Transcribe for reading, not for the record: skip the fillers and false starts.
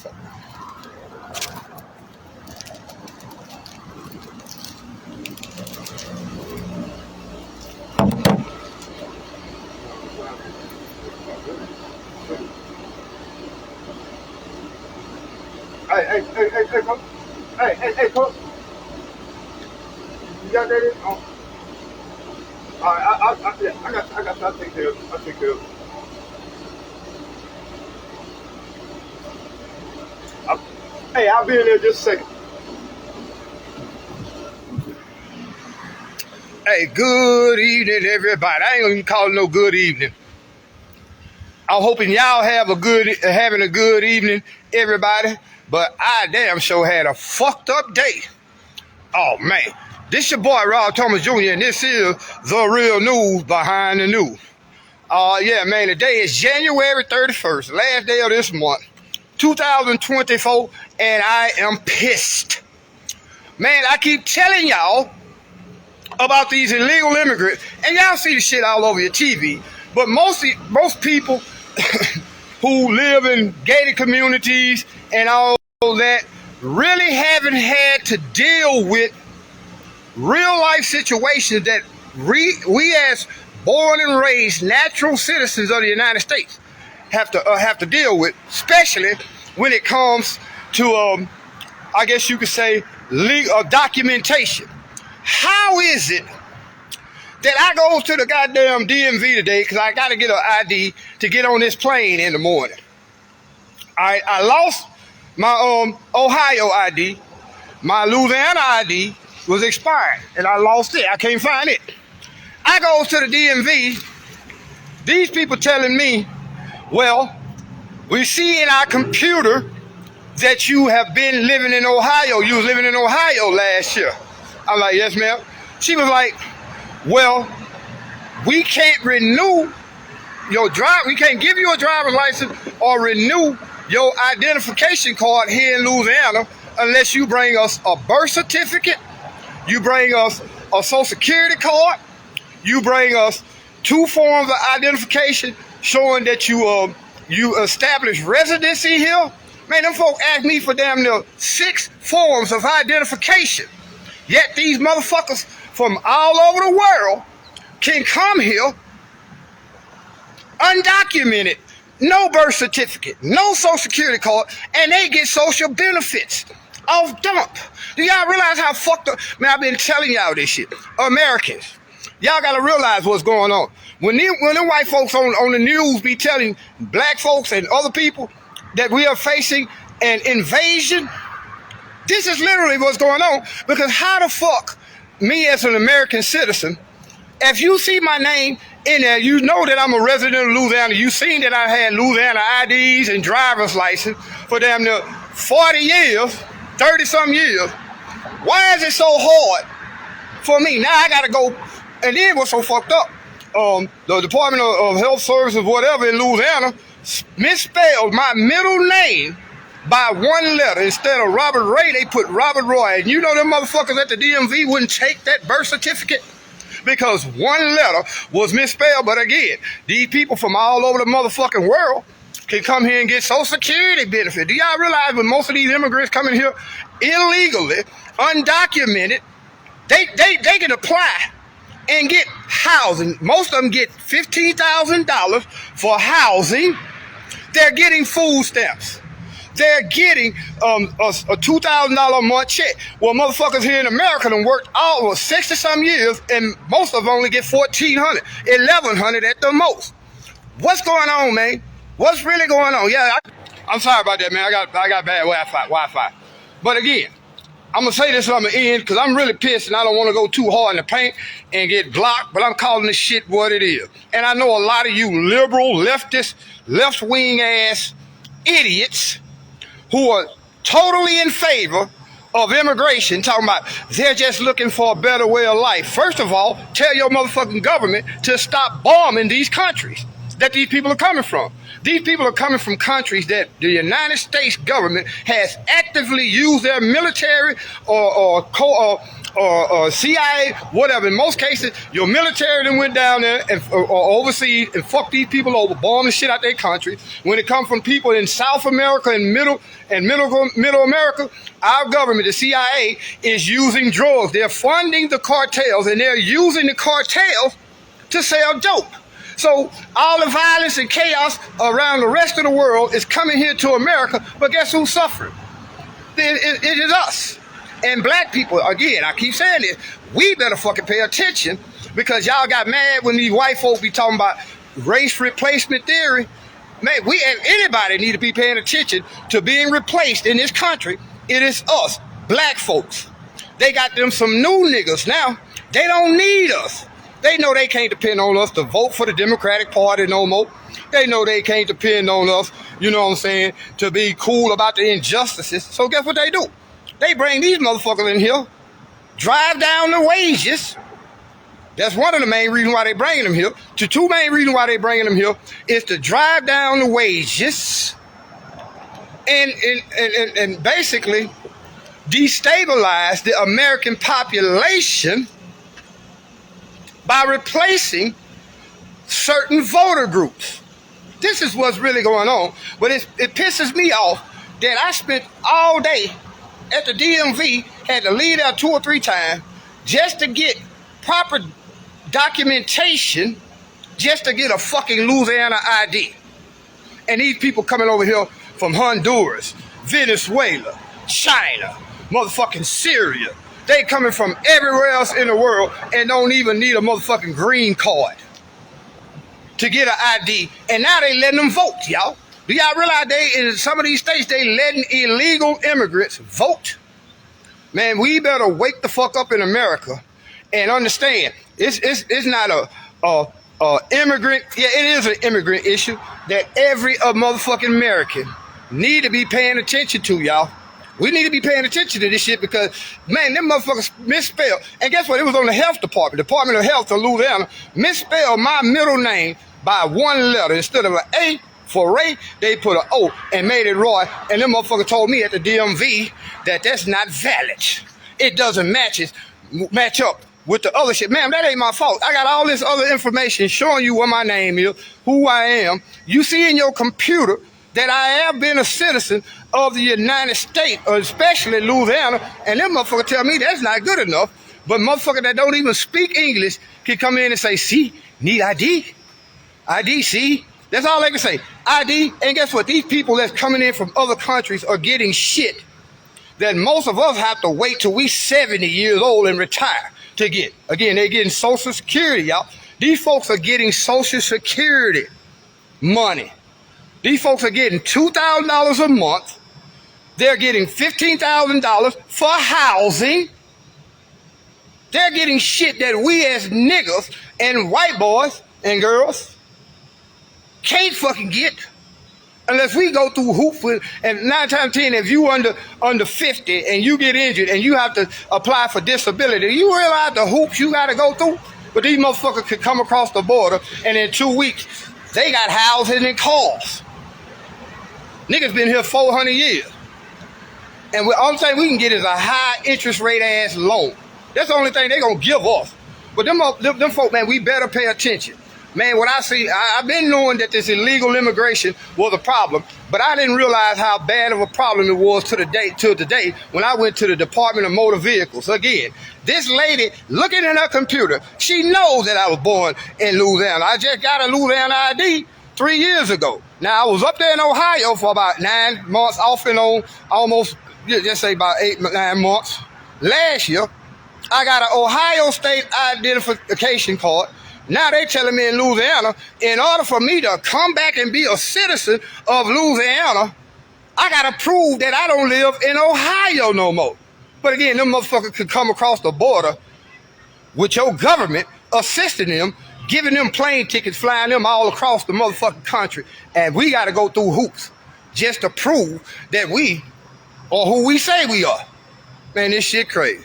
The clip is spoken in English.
Coach. Hey, Coach. You got that in? Oh. All right, yeah, I got, I'll take care of it. I'll take care of it. I, hey, I'll be in there just a second. Hey, good evening, everybody. I ain't gonna even call it no good evening. I'm hoping y'all having a good evening, everybody. But I damn sure had a fucked up day. Oh man, this your boy Rob Thomas Jr. and this is the real news behind the news. Yeah, man. Today is January 31st, last day of this month, 2024, and I am pissed. Man, I keep telling y'all about these illegal immigrants, and y'all see the shit all over your TV. But most people who live in gated communities and all that really haven't had to deal with real life situations that we as born and raised natural citizens of the United States have to deal with, especially when it comes to I guess you could say legal documentation. How is it that I go to the goddamn DMV today because I got to get an ID to get on this plane in the morning? I lost my Ohio ID. My Louisiana ID was expired, and I lost it. I can't find it. I go to the DMV. These people telling me, well, we see in our computer that you have been living in Ohio. You was living in Ohio last year. I'm like, yes, ma'am. She was like, well, we can't renew your drive. We can't give you a driver's license or renew your identification card here in Louisiana unless you bring us a birth certificate, you bring us a social security card, you bring us 2 forms of identification showing that you established residency here. Man, them folk asked me for damn near 6 forms of identification. Yet these motherfuckers from all over the world can come here undocumented, no birth certificate, no social security card, and they get social benefits off dump. Do y'all realize how fucked up? Man, I've been telling y'all this shit. Americans, y'all gotta realize what's going on. When them white folks on the news be telling black folks and other people that we are facing an invasion, this is literally what's going on. Because how the fuck, me as an American citizen, if you see my name in there, you know that I'm a resident of Louisiana. You seen that I had Louisiana IDs and driver's license for damn near 40 years, 30-some years. Why is it so hard for me? Now I gotta go, and then what's so fucked up? The Department of Health Services, whatever, in Louisiana, misspelled my middle name by 1 letter. Instead of Robert Ray, they put Robert Roy. And you know them motherfuckers at the DMV wouldn't take that birth certificate because 1 letter was misspelled. But again, these people from all over the motherfucking world can come here and get Social Security benefit. Do y'all realize when most of these immigrants coming here illegally, undocumented, they can apply and get housing. Most of them get $15,000 for housing. They're getting food stamps. They're getting a $2,000 a month check. Well, motherfuckers here in America done worked over 60-some years, and most of them only get $1,400, $1,100 at the most. What's going on, man? What's really going on? Yeah, I'm sorry about that, man. I got bad Wi-Fi. But again, I'm going to say this and I'm going to end because I'm really pissed and I don't want to go too hard in the paint and get blocked, but I'm calling this shit what it is. And I know a lot of you liberal, leftist, left-wing ass idiots who are totally in favor of immigration, talking about they're just looking for a better way of life. First of all, tell your motherfucking government to stop bombing these countries that these people are coming from. These people are coming from countries that the United States government has actively used their military or or CIA, whatever. In most cases, your military then went down there and, or overseas and fucked these people over, bombing the shit out their country. When it comes from people in South America and middle America, our government, the CIA, is using drugs. They're funding the cartels, and they're using the cartels to sell dope. So all the violence and chaos around the rest of the world is coming here to America, but guess who's suffering? It is us. And black people, again, I keep saying this, we better fucking pay attention, because y'all got mad when these white folks be talking about race replacement theory. Man, anybody need to be paying attention to being replaced in this country. It is us, black folks. They got them some new niggas now. They don't need us. They know they can't depend on us to vote for the Democratic Party no more. They know they can't depend on us, you know what I'm saying, to be cool about the injustices. So guess what they do? They bring these motherfuckers in here, drive down the wages. That's one of the main reasons why they bringing them here. The two main reasons why they bringing them here is to drive down the wages and basically destabilize the American population by replacing certain voter groups. This is what's really going on. But it pisses me off that I spent all day at the DMV, had to leave there 2 or 3 times just to get proper documentation, just to get a fucking Louisiana ID. And these people coming over here from Honduras, Venezuela, China, motherfucking Syria. They coming from everywhere else in the world and don't even need a motherfucking green card to get an ID. And now they letting them vote, y'all. Do y'all realize in some of these states, they letting illegal immigrants vote? Man, we better wake the fuck up in America and understand it's not a immigrant. Yeah, it is an immigrant issue that every motherfucking American need to be paying attention to, y'all. We need to be paying attention to this shit because, man, them motherfuckers misspelled. And guess what? It was on the health department. Department of Health of Louisiana misspelled my middle name by 1 letter. Instead of an A for Ray, they put an O and made it Roy. And them motherfuckers told me at the DMV that that's not valid. It doesn't match up with the other shit. Man, that ain't my fault. I got all this other information showing you what my name is, who I am. You see in your computer that I have been a citizen of the United States, especially Louisiana, and them motherfuckers tell me that's not good enough. But motherfuckers that don't even speak English can come in and say, see, need ID. ID, see? That's all they can say. ID, and guess what? These people that's coming in from other countries are getting shit that most of us have to wait till we 70 years old and retire to get. Again, they're getting Social Security, y'all. These folks are getting Social Security money. These folks are getting $2,000 a month. They're getting $15,000 for housing. They're getting shit that we as niggas and white boys and girls can't fucking get unless we go through hoops with, and 9 times 10, if you under 50 and you get injured and you have to apply for disability, you realize the hoops you gotta go through? But these motherfuckers could come across the border and in 2 weeks, they got houses and cars. Niggas been here 400 years. And all I'm saying we can get is a high interest rate ass loan. That's the only thing they gonna give us. But them folk, man, we better pay attention. Man, what I see, I've been knowing that this illegal immigration was a problem, but I didn't realize how bad of a problem it was till today when I went to the Department of Motor Vehicles. Again, this lady looking in her computer, she knows that I was born in Louisiana. I just got a Louisiana ID 3 years ago. Now, I was up there in Ohio for about 9 months, off and on, almost, just say about 8, 9 months. Last year, I got an Ohio State identification card. Now they telling me in Louisiana, in order for me to come back and be a citizen of Louisiana, I gotta prove that I don't live in Ohio no more. But again, them motherfuckers could come across the border with your government assisting them, giving them plane tickets, flying them all across the motherfucking country. And we gotta go through hoops just to prove that we are who we say we are. Man, this shit crazy.